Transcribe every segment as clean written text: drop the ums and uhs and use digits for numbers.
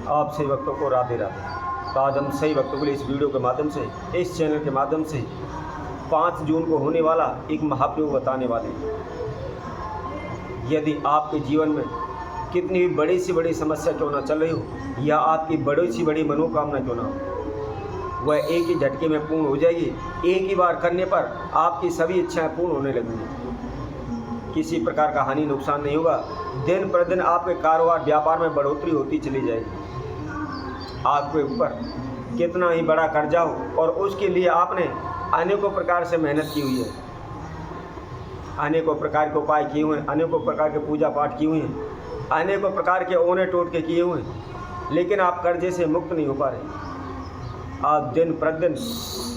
आप सही भक्तों को राधे राधे। तो आज हम सही भक्तों के लिए इस वीडियो के माध्यम से, इस चैनल के माध्यम से 5 जून को होने वाला एक महाप्रयोग बताने वाले हैं। यदि आपके जीवन में कितनी भी बड़ी से बड़ी समस्या क्यों ना चल रही हो, या आपकी बड़ी से बड़ी मनोकामना क्यों ना हो, वह एक ही झटके में पूर्ण हो जाएगी। एक ही बार करने पर आपकी सभी इच्छाएं पूर्ण होने लगेंगी। किसी प्रकार का हानि नुकसान नहीं होगा। दिन प्रतिदिन आपके कारोबार व्यापार में बढ़ोतरी होती चली जाएगी। आपके ऊपर कितना ही बड़ा कर्जा हो और उसके लिए आपने अनेकों प्रकार से मेहनत की हुई है, अनेकों प्रकार के उपाय किए हुए हैं, अनेकों प्रकार के पूजा पाठ किए हुए हैं, अनेकों प्रकार के ओने टोटके किए हुए हैं, लेकिन आप कर्जे से मुक्त नहीं हो पा रहे। आप दिन प्रतिदिन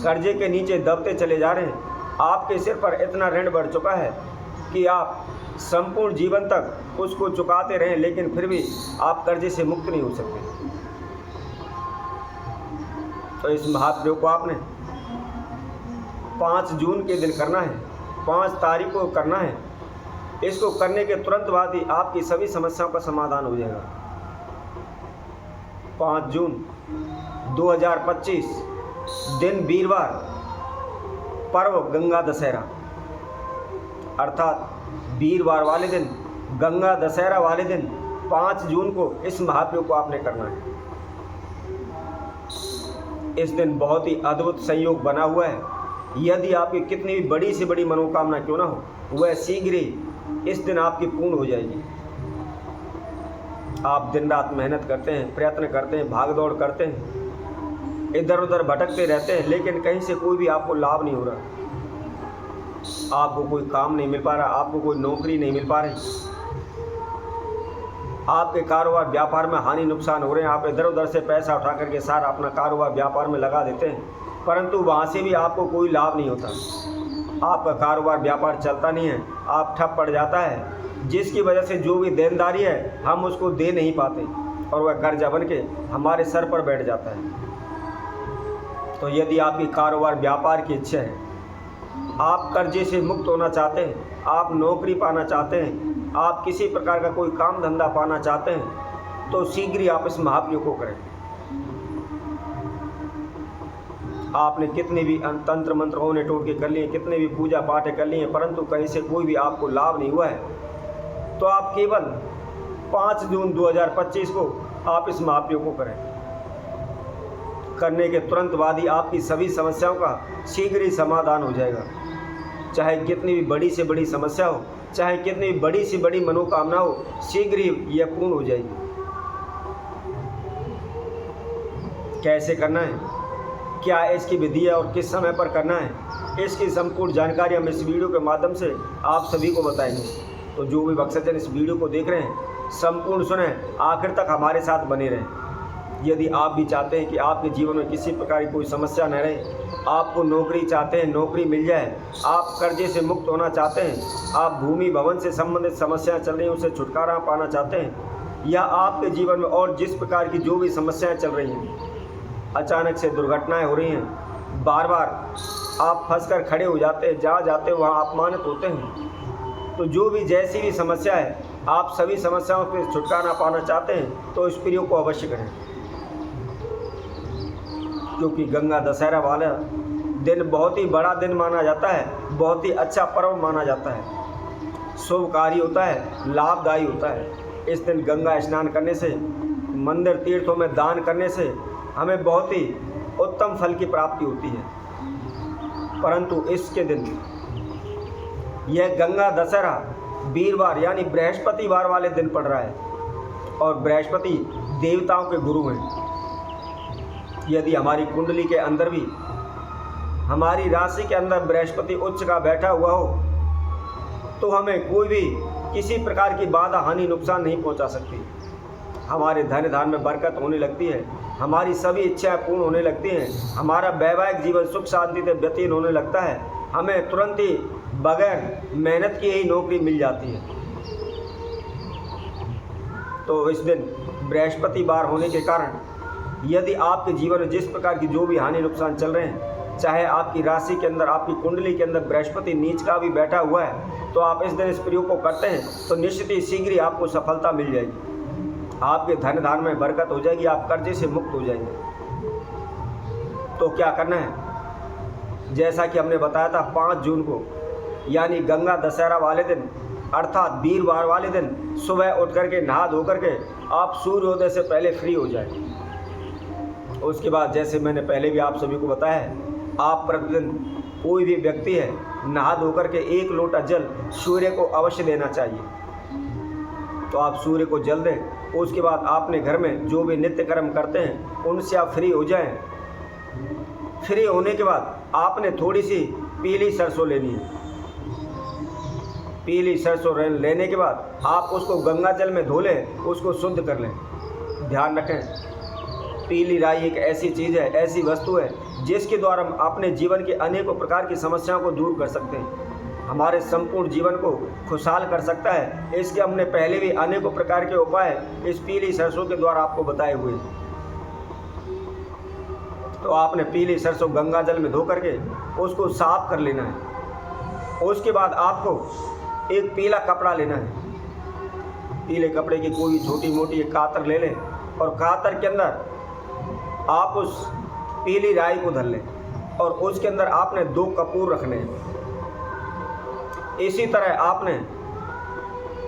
कर्जे के नीचे दबते चले जा रहे हैं। आपके सिर पर इतना ऋण बढ़ चुका है कि आप संपूर्ण जीवन तक उसको चुकाते रहें, लेकिन फिर भी आप कर्जे से मुक्त नहीं हो सकते। तो इस महाप्रयोग को आपने 5 जून के दिन करना है, 5 तारीख को करना है। इसको करने के तुरंत बाद ही आपकी सभी समस्याओं का समाधान हो जाएगा। 5 जून 2025 दिन वीरवार, पर्व गंगा दशहरा, अर्थात वीरवार वाले दिन, गंगा दशहरा वाले दिन 5 जून को इस महाप्रयोग को आपने करना है। इस दिन बहुत ही अद्भुत संयोग बना हुआ है। यदि आपकी कितनी भी बड़ी से बड़ी मनोकामना क्यों ना हो, वह शीघ्र ही इस दिन आपकी पूर्ण हो जाएगी। आप दिन रात मेहनत करते हैं, प्रयत्न करते हैं, भाग दौड़ करते हैं, इधर उधर भटकते रहते हैं, लेकिन कहीं से कोई भी आपको लाभ नहीं हो रहा। आपको कोई काम नहीं मिल पा रहा, आपको कोई नौकरी नहीं मिल पा रही, आपके कारोबार व्यापार में हानि नुकसान हो रहे हैं। आप इधर उधर से पैसा उठा करके सारा अपना कारोबार व्यापार में लगा देते हैं, परंतु वहाँ से भी आपको कोई लाभ नहीं होता। आपका कारोबार व्यापार चलता नहीं है, आप ठप पड़ जाता है, जिसकी वजह से जो भी देनदारी है हम उसको दे नहीं पाते और वह कर्जा बन के हमारे सर पर बैठ जाता है। तो यदि आपकी कारोबार व्यापार की इच्छा है, आप कर्जे से मुक्त होना चाहते हैं, आप नौकरी पाना चाहते हैं, आप किसी प्रकार का कोई काम धंधा पाना चाहते हैं, तो शीघ्र ही आप इस महाप्रयोग को करें। आपने कितने भी तंत्र मंत्र होने टोटके कर लिए, कितने भी पूजा पाठ कर लिए, परंतु कहीं से कोई भी आपको लाभ नहीं हुआ है, तो आप केवल 5 जून 2025 को आप इस महाप्रयोग को करें। करने के तुरंत बाद ही आपकी सभी समस्याओं का शीघ्र ही समाधान हो जाएगा। चाहे कितनी भी बड़ी से बड़ी समस्या हो, चाहे कितनी भी बड़ी से बड़ी मनोकामना हो, शीघ्र ही यह पूर्ण हो जाएगी। कैसे करना है, क्या इसकी विधि है और किस समय पर करना है, इसकी संपूर्ण जानकारी हम इस वीडियो के माध्यम से आप सभी को बताएंगे। तो जो भी भक्तजन इस वीडियो को देख रहे हैं, संपूर्ण सुने, आखिर तक हमारे साथ बने रहें। यदि आप भी चाहते हैं कि आपके जीवन में किसी प्रकार की कोई समस्या न रहे, आपको नौकरी चाहते हैं, नौकरी मिल जाए, आप कर्जे से मुक्त होना चाहते हैं, आप भूमि भवन से संबंधित समस्याएं चल रही हैं उससे छुटकारा पाना चाहते हैं, या आपके जीवन में और जिस प्रकार की जो भी समस्याएं चल रही हैं, अचानक से दुर्घटनाएं हो रही हैं, बार बार आप फंसकर खड़े हो जाते हैं, जहाँ जाते हैं वहाँ अपमानित होते हैं, तो जो भी जैसी भी समस्या है, आप सभी समस्याओं से छुटकारा पाना चाहते हैं, तो इस प्रयोग को अवश्य करें। क्योंकि गंगा दशहरा वाला दिन बहुत ही बड़ा दिन माना जाता है, बहुत ही अच्छा पर्व माना जाता है, शुभकारी होता है, लाभदायी होता है। इस दिन गंगा स्नान करने से, मंदिर तीर्थों में दान करने से हमें बहुत ही उत्तम फल की प्राप्ति होती है। परंतु इसके दिन, यह गंगा दशहरा वीरवार यानी बृहस्पतिवार वाले दिन पड़ रहा है, और बृहस्पति देवताओं के गुरु हैं। यदि हमारी कुंडली के अंदर भी, हमारी राशि के अंदर बृहस्पति उच्च का बैठा हुआ हो, तो हमें कोई भी किसी प्रकार की बाधा हानि नुकसान नहीं पहुंचा सकती। हमारे धन धान में बरकत होने लगती है, हमारी सभी इच्छाएं पूर्ण होने लगती हैं, हमारा वैवाहिक जीवन सुख शांति से व्यतीत होने लगता है, हमें तुरंत ही बगैर मेहनत की ही नौकरी मिल जाती है। तो इस दिन बृहस्पतिवार होने के कारण यदि आपके जीवन में जिस प्रकार की जो भी हानि नुकसान चल रहे हैं, चाहे आपकी राशि के अंदर, आपकी कुंडली के अंदर बृहस्पति नीच का भी बैठा हुआ है, तो आप इस दिन इस प्रयोग को करते हैं तो निश्चित ही शीघ्र ही आपको सफलता मिल जाएगी। आपके धन धान में बरकत हो जाएगी, आप कर्जे से मुक्त हो जाएंगे। तो क्या करना है, जैसा कि हमने बताया था 5 जून को यानी गंगा दशहरा वाले दिन अर्थात वीरवार वाले दिन सुबह उठ करके नहा धो करके आप सूर्योदय से पहले फ्री हो जाए। उसके बाद जैसे मैंने पहले भी आप सभी को बताया है, आप प्रतिदिन कोई भी व्यक्ति है नहा धो करके 1 लोटा जल सूर्य को अवश्य देना चाहिए। तो आप सूर्य को जल दें। उसके बाद आपने घर में जो भी नित्य कर्म करते हैं उनसे आप फ्री हो जाएं। फ्री होने के बाद आपने थोड़ी सी पीली सरसों लेनी है। पीली सरसों लेने के बाद आप उसको गंगा जल में धो लें, उसको शुद्ध कर लें। ध्यान रखें, पीली राई एक ऐसी चीज़ है, ऐसी वस्तु है जिसके द्वारा हम अपने जीवन के अनेकों प्रकार की समस्याओं को दूर कर सकते हैं, हमारे संपूर्ण जीवन को खुशहाल कर सकता है। इसके हमने पहले भी अनेकों प्रकार के उपाय इस पीली सरसों के द्वारा आपको बताए हुए हैं। तो आपने पीली सरसों गंगा जल में धो करके उसको साफ कर लेना है। उसके बाद आपको एक पीला कपड़ा लेना है। पीले कपड़े की कोई छोटी मोटी एक कातर ले लें और कातर के अंदर आप उस पीली राई को धर लें और उसके अंदर आपने 2 कपूर रखने हैं। इसी तरह आपने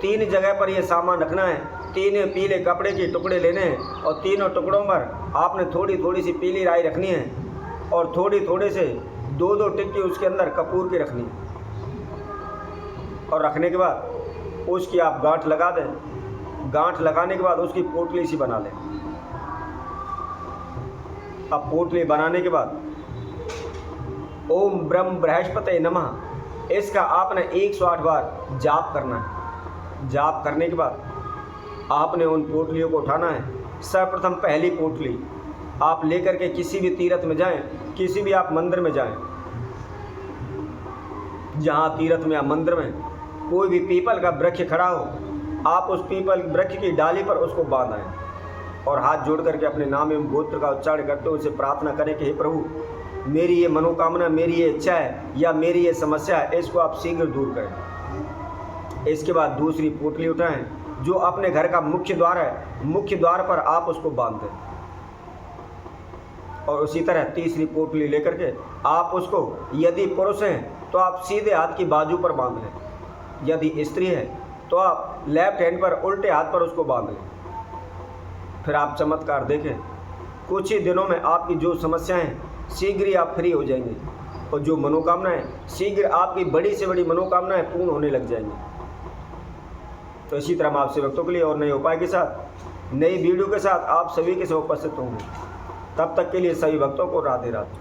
3 जगह पर यह सामान रखना है। 3 पीले कपड़े के टुकड़े लेने हैं और तीनों टुकड़ों पर आपने थोड़ी थोड़ी सी पीली राई रखनी है और थोड़ी थोड़े से 2-2 टिक्की उसके अंदर कपूर की रखनी है। और रखने के बाद उसकी आप गांठ लगा दें। गांठ लगाने के बाद उसकी पोटली सी बना लें। अब पोटली बनाने के बाद ओम ब्रह्म बृहस्पति नमः इसका आपने 108 बार जाप करना है। जाप करने के बाद आपने उन पोटलियों को उठाना है। सर्वप्रथम पहली पोटली आप लेकर के किसी भी तीर्थ में जाएं, किसी भी आप मंदिर में जाएं, जहां तीर्थ में या मंदिर में कोई भी पीपल का वृक्ष खड़ा हो, आप उस पीपल वृक्ष की डाली पर उसको बांधें और हाथ जोड़ करके अपने नाम एवं गोत्र का उच्चारण करते हुए उसे प्रार्थना करें कि हे प्रभु, मेरी ये मनोकामना, मेरी ये इच्छा है या मेरी ये समस्या है, इसको आप शीघ्र दूर करें। इसके बाद दूसरी पोटली उठाएं जो अपने घर का मुख्य द्वार है, मुख्य द्वार पर आप उसको बांध दें। और उसी तरह तीसरी पोटली लेकर के आप उसको, यदि पुरुष हैं तो आप सीधे हाथ की बाजू पर बांध लें, यदि स्त्री है तो आप लेफ्ट हैंड पर उल्टे हाथ पर उसको बांध लें। फिर आप चमत्कार देखें, कुछ ही दिनों में आपकी जो समस्याएं हैं शीघ्र ही आप फ्री हो जाएंगे और जो मनोकामनाएं, शीघ्र आपकी बड़ी से बड़ी मनोकामनाएं पूर्ण होने लग जाएंगी। तो इसी तरह हम आपसे भक्तों के लिए और नए उपाय के साथ, नई वीडियो के साथ आप सभी के साथ उपस्थित होंगे। तब तक के लिए सभी भक्तों को राधे राधे।